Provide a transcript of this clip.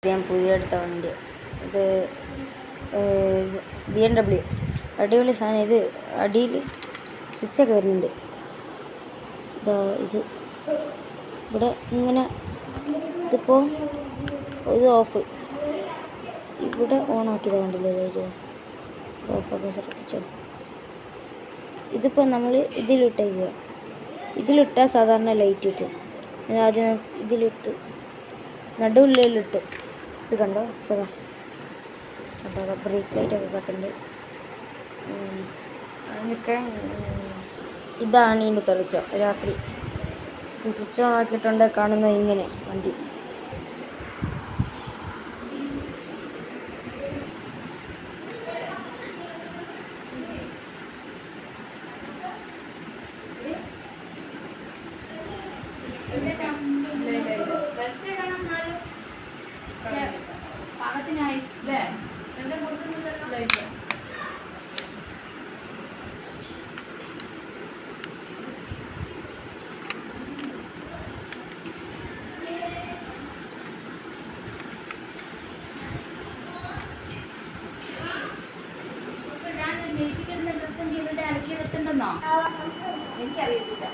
ഞാൻ പുതിയ എടുത്ത വണ്ടി ഇത് BMW അടിപൊളി സാധനം. ഇത് അടിയിൽ സ്വിച്ചൊക്കെ വരുന്നുണ്ട്. ഇതാ ഇത് ഇവിടെ ഇങ്ങനെ ഇതിപ്പോൾ ഇത് ഓഫ്, ഇവിടെ ഓണാക്കിയത് കണ്ടില്ലേ ലൈറ്റ് ഓഫാക്കാൻ ശ്രദ്ധിച്ചോ. ഇതിപ്പോൾ നമ്മൾ ഇതിലിട്ടാൽ സാധാരണ ലൈറ്റ് ഇട്ട് ആദ്യം ഇതിലിട്ട് നടുവില്ലിട്ട് ഇത് കണ്ടോ. ഇപ്പോൾ കണ്ടോ ബ്രേക്ക് ലൈറ്റൊക്കെ കത്തുന്നുണ്ട്. അതിനൊക്കെ ഇതാണ് ഇതിൻ്റെ തെളിച്ചം രാത്രി. ഇത് സ്വിച്ച് ഓൺ ആക്കിയിട്ടുണ്ട്. കാണുന്നത് ഇങ്ങനെ വണ്ടി. പാകത്തിനായി അല്ലേ ഡ്രസ്സ് ഇവിടെ അലക്കി വെത്തുണ്ടെന്നോ എനിക്കറിയത്തില്ല.